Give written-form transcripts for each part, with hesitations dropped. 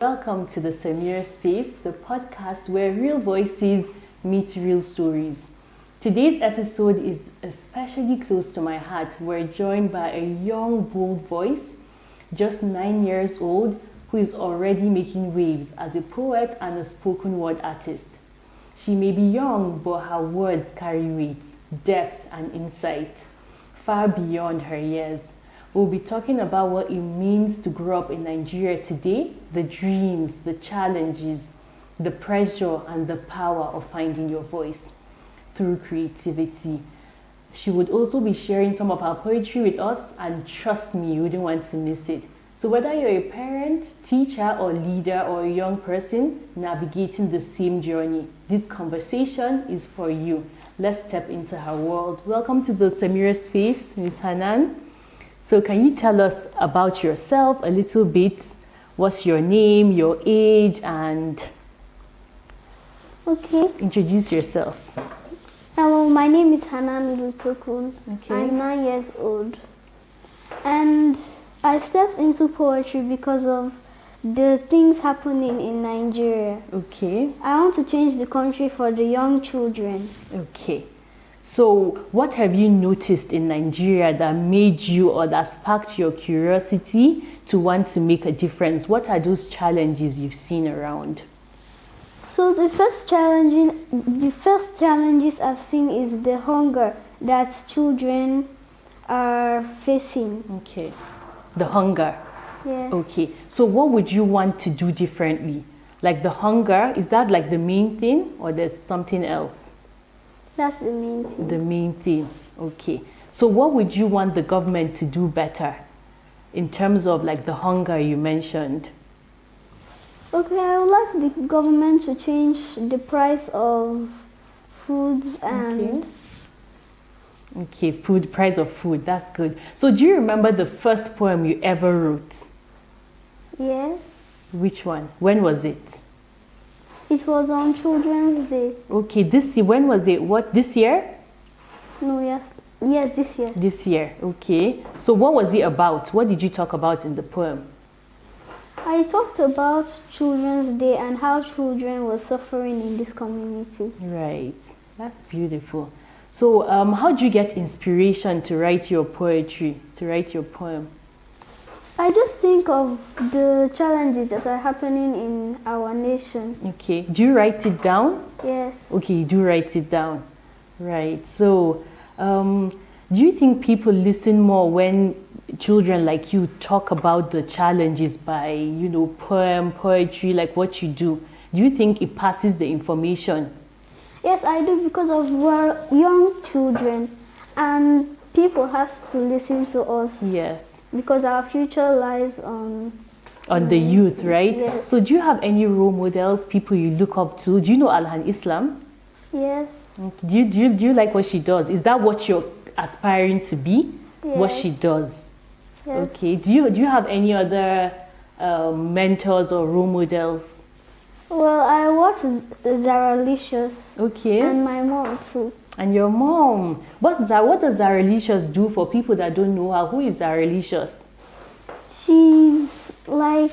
Welcome to the Samira Space, the podcast where real voices meet real stories. Today's episode is especially close to my heart. We're joined by a young, bold voice, just 9 years old, who is already making waves as a poet and a spoken word artist. She may be young, but her words carry weight, depth, and insight far beyond her years. We'll be talking about what it means to grow up in Nigeria today, the dreams, the challenges, the pressure, and the power of finding your voice through creativity. She would also be sharing some of her poetry with us, and trust me, you wouldn't want to miss it. So whether you're a parent, teacher, or leader, or a young person navigating the same journey, this conversation is for you. Let's step into her world. Welcome to the Samira Space, Ms. Hanan. So can you tell us about yourself a little bit? What's your name, your age, and introduce yourself. My name is Hanan Odutokun. Okay. I'm 9 years old. And I stepped into poetry because of the things happening in Nigeria. Okay. I want to change the country for the young children. Okay. So what have you noticed in Nigeria that made you or that sparked your curiosity to want to make a difference? What are those challenges you've seen around? So the first challenges I've seen is the hunger that children are facing. Okay. The hunger. Yes. Okay. So what would you want to do differently? Like the hunger, is that like the main thing or there's something else? That's the main thing. The main thing. Okay. So what would you want the government to do better in terms of like the hunger you mentioned? Okay, I would like the government to change the price of foods and... Okay, food, price of food, that's good. So do you remember the first poem you ever wrote? Yes. Which one? When was it? It was on Children's Day. Okay, this year, when was it? What, this year? No, yes, this year. This year, okay. So what was it about? What did you talk about in the poem? I talked about Children's Day and how children were suffering in this community. Right, that's beautiful. So how do you get inspiration to write your poetry, to write your poem? I just think of the challenges that are happening in our nation. Okay, do you write it down? Yes. Okay, you do write it down. Right, so do you think people listen more when children like you talk about the challenges by, poetry, like what you do? Do you think it passes the information? Yes, I do, because of we're young children and people has to listen to us. Yes. Because our future lies on the youth, right? Yes. So do you have any role models, people you look up to? Do you know Alhan Islam? Yes. Do you like what she does? Is that what you're aspiring to be? Yes. What she does? Yes. Okay. Do you have any other mentors or role models? Well, I watch Zaralicious. Okay. And my mom too. And your mom. What does Zaralicious do for people that don't know her? Who is Zaralicious? She's like...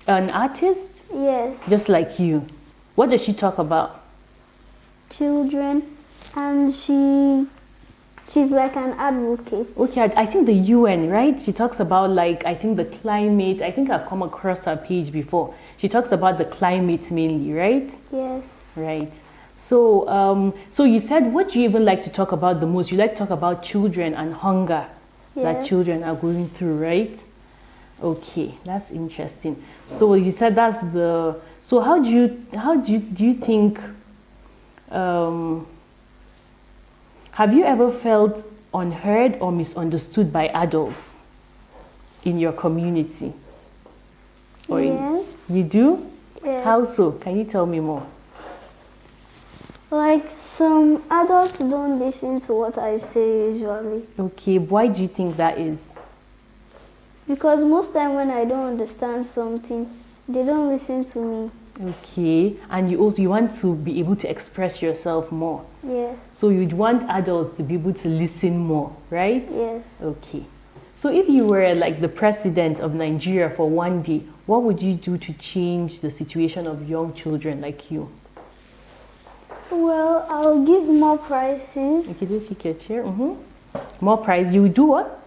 An artist? Yes. Just like you. What does she talk about? Children. And she's like an advocate. Okay, I think the UN, right? She talks about I think the climate. I think I've come across her page before. She talks about the climate mainly, right? Yes. Right. So, so you said, what do you even like to talk about the most? You like to talk about children and hunger that children are going through, right? Okay, that's interesting. So you said that's the. So how do you think? Have you ever felt unheard or misunderstood by adults in your community? Yes. You do? Yes. How so? Can you tell me more? Like some adults don't listen to what I say usually. Okay, why do you think that is? Because most time when I don't understand something, they don't listen to me. Okay, and you want to be able to express yourself more. Yes. So you'd want adults to be able to listen more, right? Yes. Okay. So if you were like the president of Nigeria for one day, what would you do to change the situation of young children like you? Well, I'll give more prizes. Okay, just shake your chair. More prize. You would do what?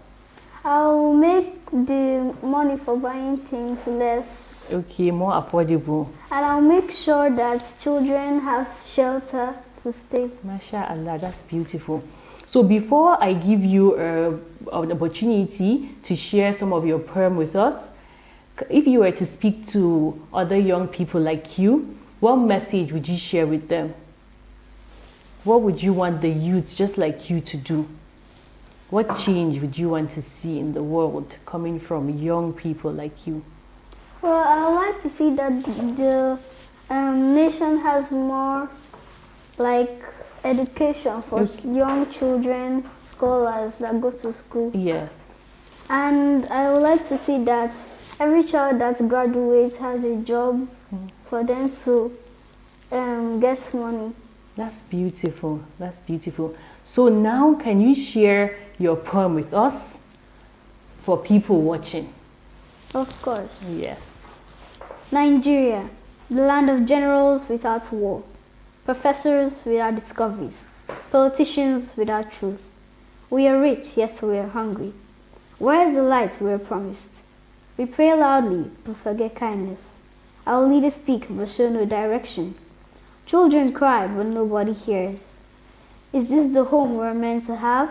I'll make the money for buying things less. Okay, more affordable. And I'll make sure that children have shelter to stay. MashaAllah, that's beautiful. So before I give you an opportunity to share some of your poem with us, if you were to speak to other young people like you, what message would you share with them? What would you want the youths just like you to do? What change would you want to see in the world coming from young people like you? Well, I would like to see that the nation has more like education for young children, scholars that go to school. Yes. And I would like to see that every child that graduates has a job for them to get money. That's beautiful. That's beautiful. So now can you share your poem with us for people watching? Of course. Yes. Nigeria, the land of generals without war, professors without discoveries, politicians without truth. We are rich, yet we are hungry. Where is the light we were promised? We pray loudly, but forget kindness. Our leaders speak, but show no direction. Children cry, but nobody hears. Is this the home we're meant to have?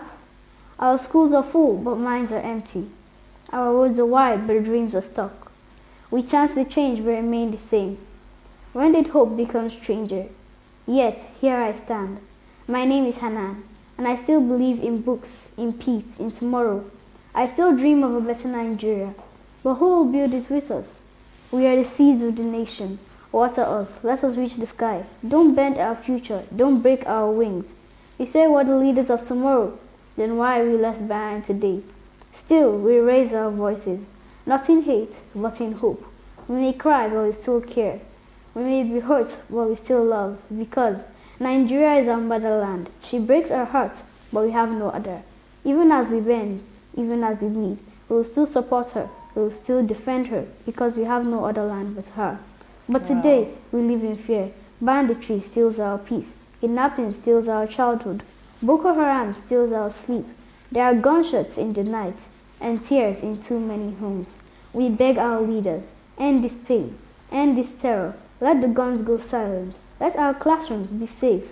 Our schools are full, but minds are empty. Our roads are wide, but dreams are stuck. We chance to change, but remain the same. When did hope become stranger? Yet, here I stand. My name is Hanan, and I still believe in books, in peace, in tomorrow. I still dream of a better Nigeria. But who will build it with us? We are the seeds of the nation. Water us, let us reach the sky. Don't bend our future, don't break our wings. You say we're the leaders of tomorrow, then why are we less barren today? Still, we raise our voices, not in hate, but in hope. We may cry, but we still care. We may be hurt, but we still love, because Nigeria is our motherland. She breaks our hearts, but we have no other. Even as we bend, even as we bleed, we will still support her, we will still defend her, because we have no other land but her. But today, we live in fear. Banditry steals our peace. Kidnapping steals our childhood. Boko Haram steals our sleep. There are gunshots in the night and tears in too many homes. We beg our leaders, end this pain, end this terror. Let the guns go silent. Let our classrooms be safe.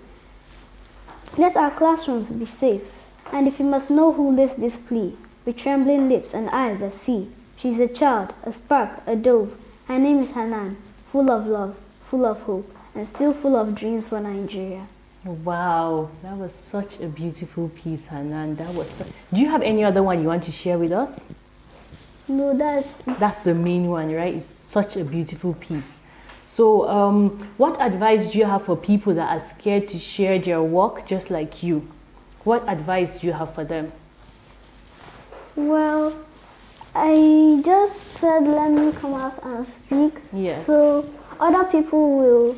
Let our classrooms be safe. And if you must know who lays this plea, with trembling lips and eyes that see, she's a child, a spark, a dove. Her name is Hanan. Full of love, full of hope, and still full of dreams for Nigeria. Wow, that was such a beautiful piece, Hanan. Do you have any other one you want to share with us? No, that's the main one, right? It's such a beautiful piece. So, what advice do you have for people that are scared to share their work just like you? What advice do you have for them? Well, I just said let me come out and speak. Yes. So other people will,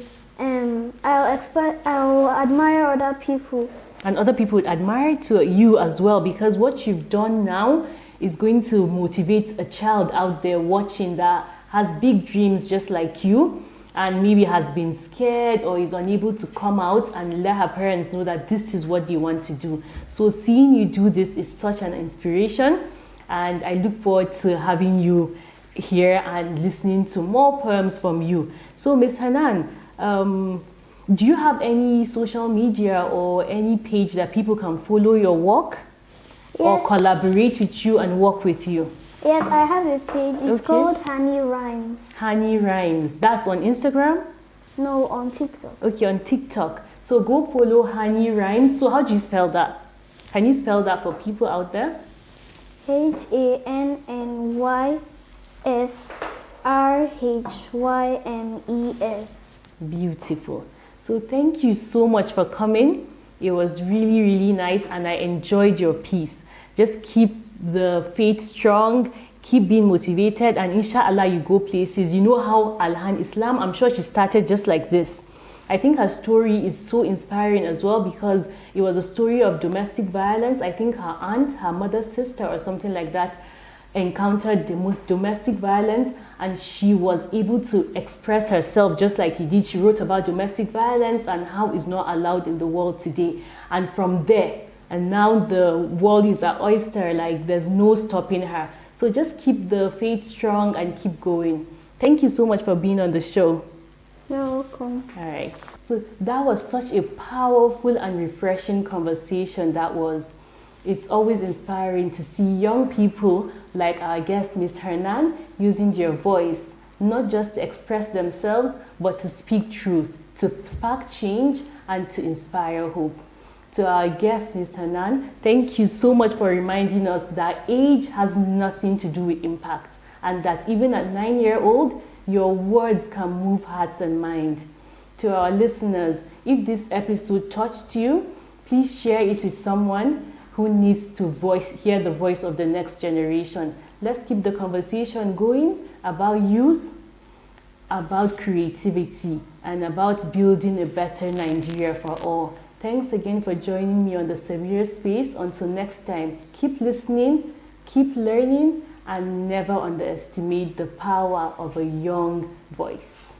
I'll admire other people. And other people would admire to you as well, because what you've done now is going to motivate a child out there watching that has big dreams just like you, and maybe has been scared or is unable to come out and let her parents know that this is what they want to do. So seeing you do this is such an inspiration. And I look forward to having you here and listening to more poems from you. So, Miss Hanan, do you have any social media or any page that people can follow your work? Yes. Or collaborate with you and work with you? Yes, I have a page. It's called Honey Rhymes. Honey Rhymes. That's on Instagram? No, on TikTok. Okay, on TikTok. So go follow Honey Rhymes. So how do you spell that? Can you spell that for people out there? HANNYSRHYMES. Beautiful. So thank you so much for coming. It was really, really nice and I enjoyed your piece. Just keep the faith strong, keep being motivated, and inshallah you go places. You know how Alhan Islam, I'm sure she started just like this. I think her story is so inspiring as well because it was a story of domestic violence. I think her aunt, her mother's sister or something like that, encountered domestic violence, and she was able to express herself just like he did. She wrote about domestic violence and how it's not allowed in the world today. And from there, and now the world is her oyster, like there's no stopping her. So just keep the faith strong and keep going. Thank you so much for being on the show. You're welcome. All right. So that was such a powerful and refreshing conversation that was. It's always inspiring to see young people like our guest, Miss Hanan, using their voice, not just to express themselves, but to speak truth, to spark change, and to inspire hope. To our guest, Ms. Hanan, thank you so much for reminding us that age has nothing to do with impact, and that even at 9-year-old, your words can move hearts and minds. To our listeners, if this episode touched you, please share it with someone who needs to hear the voice of the next generation. Let's keep the conversation going about youth, about creativity, and about building a better Nigeria for all. Thanks again for joining me on the Samira Space. Until next time, keep listening, keep learning, and never underestimate the power of a young voice.